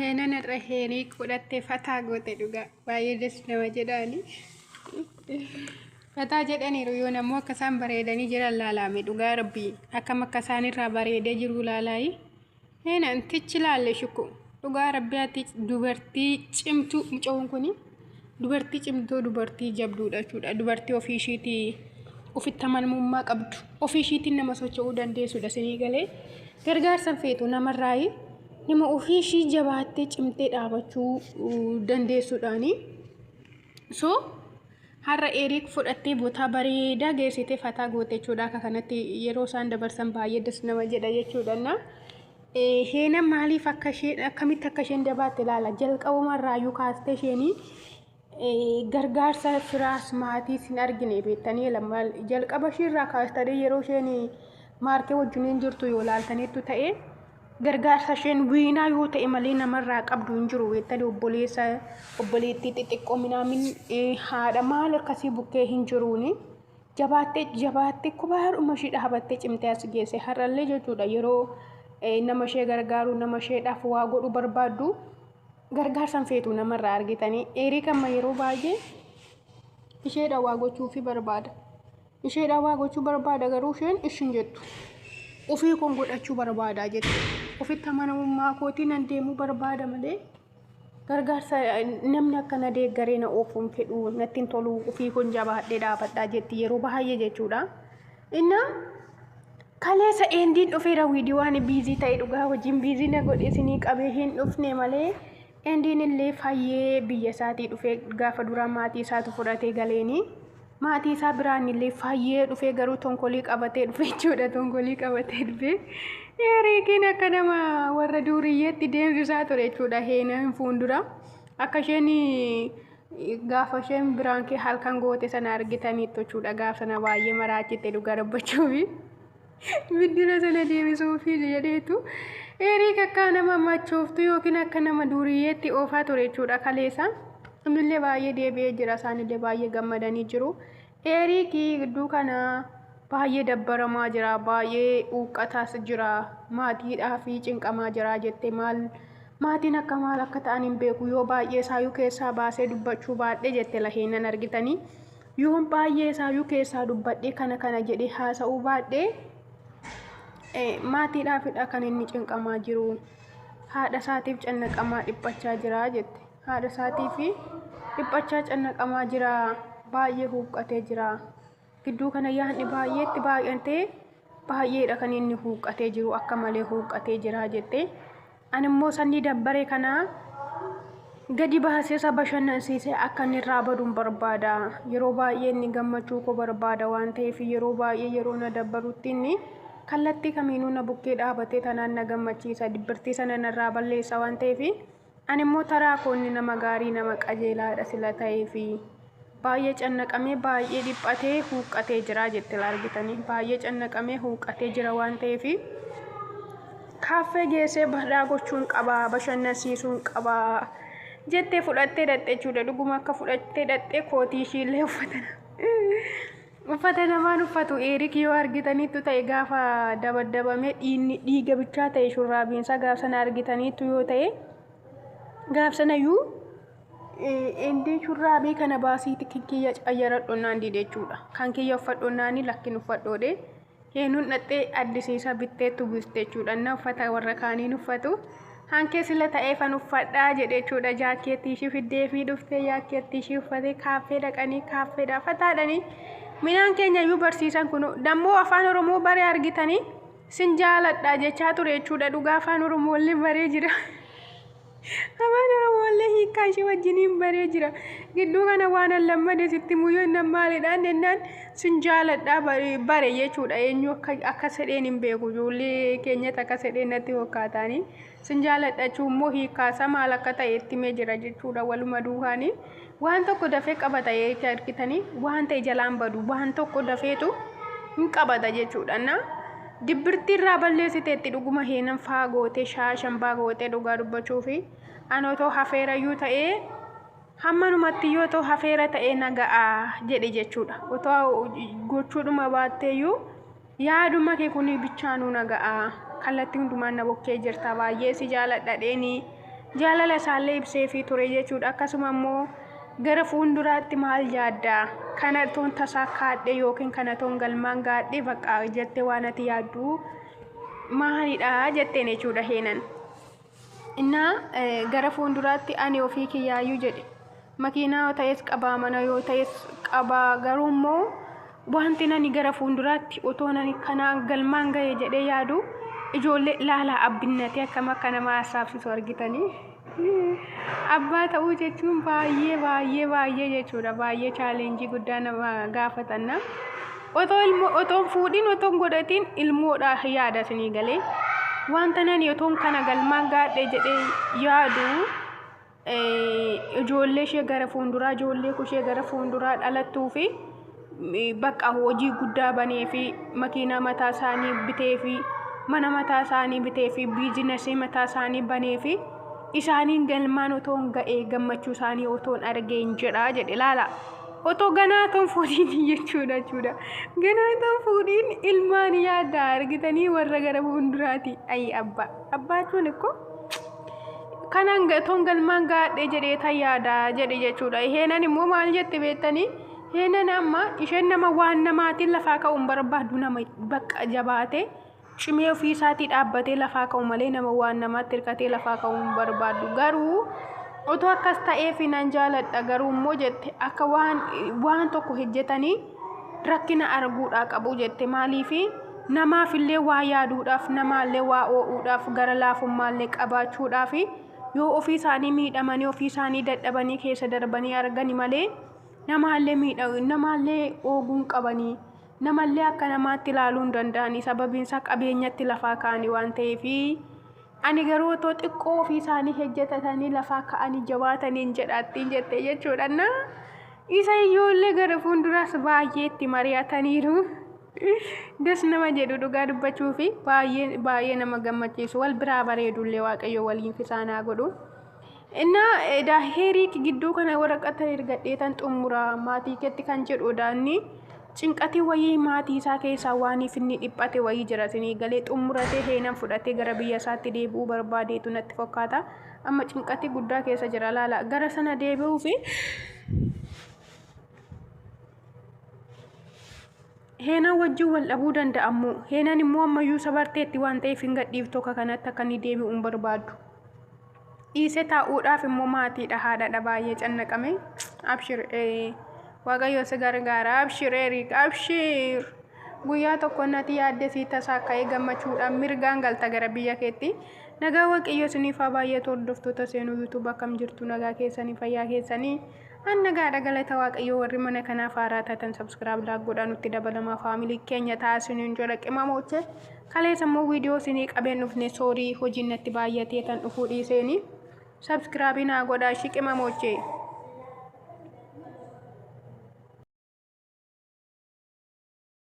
heenan irra heenii godhattee fataa goote dhugaa baay'ee des nama jedhaani. Fataa jedhaniiru yoo namoo akka isaan bareedanii jiran laalame dhugaa rabbii akkam akka isaan irraa bareedee jiru laalaayi. Heenan tichi laalle shukku dhugaa rabbiyaatti dubartii cimtuu mucoon kuni dubartii cimtuu dubartii jabduudha jechuudha. Dubartii ofii ishiitii ofitti amanamummaa qabdu ofii ishiitiin nama socho'uu dandeessudha sinii galee gargaarsa feetu namarraayi. Nama ofii ishii jabaattee cimtee dhaabachuu dandeessuudhaani. So har'a Eriik fudhattee boota bareedaa geessitee fataa goote jechuudha. Akka kanatti yeroo isaan dabarsan baay'ee des nama jedha jechuudha. Heenan maaliif akka isheen akkamitti akka isheen dabaatte ilaala. Jalqabumarraayyuu kaastee isheenii gargaarsa firaas maatii sin argine beektanii lammaal jalqaba ishiirraa kaastanii yeroo isheen maarkee wajjiniin jirtu yoo laaltaniittu ta'e gargaarsa isheen wiinaa yoo ta'e malee namarraa qabdu hin jiru beektanii obboleettii xixiqqoo minaamin haadha maal akkasii bukkee hin jiruuni jabaattee kubaadhuma ishii dhaabattee cimtee as geesse har'allee jechuudha yeroo nama ishee gargaaru nama isheedhaaf waa godhu barbaaddu gargaarsan feetu namarraa argitanii Eriik amma yeroo baay'ee isheedha waa gochuufi barbaada. Isheedha waa gochuu barbaada garuu isheen ishin jettu. Ofii kun godhachuu barbaada jette. Ofitti amanamummaa kootiin nan deemuu barbaada malee gargaarsa namni akkana deeggaree na oofuun fedhu natti hin tolu ofii kun jabaadhee dhaabadhaa jetti yeroo baay'ee jechuudha. Inna kaleessa eendiin dhufeera viidiyoon biizii ta'e dhugaa wajjin biizii na godhe isinii qabee hin dhufne malee eendiin illee fayyee biyya isaatii dhufee gaafa duraa maatii isaatu fudhatee galeeni. Maatii isaa biraan illee fayyee dhufee garuu tonkolii qabatee dhufee jechuudha tonkolii qabatee dhufee. Eriikiin akka nama warra duuriyyeetti deemsisaa ture jechuudha heenan fuuldura akka isheen gaafa isheen biraan kee halkan goote sana argitaniitu jechuudha gaafa sana baay'ee maraachitte dhugaa dubbachuufi biddira sana deebisuufi jedheetu Eriik akka nama machooftu yookiin akka nama duuriyyeetti oofaa ture jechuudha kaleessa. Innillee baay'ee deebi'ee jira isaanillee baay'ee gammadanii jiru. Eriikii gidduu kana baay'ee dabbaramaa jira baay'ee uqqataas jira maatiidhaa fi cinqamaa jira jettee maal maatiin akka maal akka ta'an hin beeku yoo baay'ee isaayyuu keessaa baasee dubbachuu baadhee jettee laheenan argitanii yoo baay'ee isaayyuu keessaa dubbadhee kana jedhee haasa'uu baadhee maatiidhaafidha kan inni cinqamaa jiru haadha isaatiif cannaqamaa dhiphachaa jira jette haadha isaatiif dhiphachaa cannaqamaa jira baay'ee huuqqatee jira. Gidduu kana yaadni baay'eetti baay'atee baay'eedha kan inni huuqqatee jiru akka malee huuqqatee jira jettee ani immoo sannii dabbaree kana gadi baasee isa bashannansiisee akka inni irraa baduun barbaada yeroo baay'ee inni gammachuu koo barbaada waan ta'eef yeroo baay'ee yeroo na dabbarutti inni kallattii kamiinuu na bukkee dhaabatee tanaan na gammachiisa dibbirtii sana narraa balleessa waan ta'eef ani immoo taraa koo inni nama gaarii nama qajeelaadha sila ta'eef baay'ee cannaqamee baay'ee dhiphatee huuqqatee jira jettee argitanii baay'ee cannaqamee huuqqatee jira waan ta'eef kaaffee geessee badhaa gochuun qaba bashannansiisuun qaba jettee fudhattee dhaqxee jechuudha dhuguma akka fudhattee dhaqxee kootii ishiillee uffata namaan uffatu Eriik yoo argitaniittu ta'e gaafa dabaddabamee dhiiga bichaa ta'e shurraabiinsa gaafa sana argitaniittu yoo ta'e gaafa sanayyuu Endi shurraabii kana baasiiti kinkiyya ayyaradhonnaan didechuudha. Kan kiyya uffadhonnaani lakkin uffadhoode. Heenuun dhattee addisiisa bitteettu buustechuudha. Na uffata warra kaaniin uffatu. Hankee sila ta'ee fan uffadhaa jedhechuudha. Jaakeettii ishii fiddee fi dhuftee jaakeettii ishii uffatee kaaffee dhaqanii kaaffeedhaa fataadhanii. Minaan keenya iyyuu barsiisan kun dammoo afaan Oromoo baree argitanii sin jaaladhaa jechaa ture jechuudha. Dhugaa afaan Oromoo illee baree jira. Afaan Oromoo illee hiikaa ishee wajjiniin baree jira. Gidduu kana waan lammade sitti muyyoo nammaaliidhaan jennaan sin jaaladhaa bare jechuudha. Eenyu akka sedheen hin beeku ijoollee keenyatti akka sedheen natti hokkaataanii sin jaaladha jechuun immoo hiikaasaa maal akka ta'e itti mee jira jechuudha waluma duukaanii. Waan tokko dafee qabata jecha argitanii waan ta'e jalaan badu waan tokko dafeetu hin qabata jechuudha. Dibbirtii irraa balleessiteetti dhuguma heenan faagootee shaashan baagootee dhugaa dubbachuu fi anotoo hafeerayyuu ta'ee hammanumatti yoo ta'u hafeera ta'ee naga'aa jedhe jechuudha. Otoo gochuudhuma baatteeyyuu yaaduma kee kun bichaanuu naga'aa kallattii hundumaan na bokkee jirta baay'ee si jaaladha dheeni jaalala isaallee ibsee fi ture jechuudha. Akkasuma immoo gara fuulduraatti maal yaadda kana toon tasaa kaadhe yookiin kana toon galmaan gaadhe bakka jettee waan ati yaaddu maalidha jetteen jechuudha Heenan. Innaa gara fuulduraatti ani ofii kiyyaayyuu jedhe makiinaa yoo ta'es qabaa mana yoo ta'es qabaa garuu immoo wanti nani gara fuulduraatti otoo nani kana galmaan ga'e jedhee yaadu ijoollee ilaalaa abbinnatee akkam akka nama hasaabsisu argitanii. Abbaa ta'uu jechuun baay'ee jechuudha. Baay'ee chaalenjii guddaa nama gaafatanna. Otoo fuudhiin otoo godhatiin ilmoodha yaada isinii galee. Wanta nani otoon kana galmaan gaadhe jedhee yaadu ijoollee ishee gara fuulduraa ijoollee kushee gara fuulduraa dhalattuu fi bakka hojii guddaa banee fi makiinaa mataa isaanii bitee fi mana mataa isaanii bitee fi biizinasii mataa isaanii banee fi isaaniin galmaan otoon ga'ee gammachuu isaanii otoon argeen jedha jedhe ilaala. Otoo ganaa toon fuudhiin jechuudha. Ganaa toon fuudhiin ilmaan yaadda argitanii warra gara fuulduraati. Ayi abbaachuun ikko kanaan toon galmaan gaadhe jedhee tayyaada jedhe jechuudha. Heenan immoo maal jette beektanii? Heenan amma isheen nama waan namaatiin lafaa ka'uun barbaadu nama bakka jabaate cimee ofii isaatii dhaabbatee lafaa ka'u malee nama waan namaatti hirkatee lafaa ka'uun barbaadu. Garuu otoo akkas ta'eef nan jaaladha. Garuu immoo jette akka waan tokko hojjetanii rakkina arguudhaa qabu jette. Maaliifi namaafillee waa yaaduudhaaf namaallee waa oo'uudhaaf gara laafummaallee qabaachuudhaaf yoo ofii isaanii miidhamanii ofii isaanii dadhabanii keessa darbanii argani malee namaallee ooguun qabanii namallee akka namaatti ilaaluun danda'anii sababiinsa qabeenyatti lafaa ka'anii waan ta'eefi ani garuu otoo xiqqoo ofii isaanii hojjetatanii lafaa ka'anii jabaataniin jedhaattiin jette jechuudha. Isa ijoollee gara fuulduraas baay'eetti mari'ataniiru. Des nama jedhu dhugaa dubbachuu fi baay'ee nama gammachiisu wal biraa bareedullee waaqayyo waliin fisaanaa godhu. Innaa heerii gidduu kana waraqata ergadheetan xumura maatii keetti kan jedhudha inni cinqatii wayii maatii isaa keessaa waaniif inni dhiphate wayii jira isinii galee xumuratee Heenan fudhatee gara biyya isaatti deebi'uu barbaadeetu natti fakkaata. Amma cinqatii guddaa keessa jira laala gara sana deebi'uu fi Heenan wajjin wal dhabuu danda'amu. Heenan immoo ammayyuu sabarteetti waan ta'eef hin gadhiiftu akka kanatti akka inni deebi'u hin barbaadu. Dhiisee taa'uudhaaf immoo maatiidha haadhaadha baay'ee cannaqame. Abshir waaqayyo si gargaara. Abshir Eriik abshir. Guyyaa tokko nati yaadde si tasaa ka'ee gammachuudhaan mirgaan galta gara biyya keetti. Nagaa waaqayyo isiniif haa baay'atu hordoftoota seenuu YouTube akkam jirtu nagaa keessanii fayyaa keessanii. Nagaadha galata waaqayyo warri mana kanaaf haaraa taatan subscribe godhaa nutti dabalamaa faamilii keenya taasisuun jala qimamoche kaleessa immoo viidiyoo isinii qabeen dhufne soorii hojiin natti baay'atee tan dhufuu dhiiseeni subscribe naa godhaa shiqimamoche.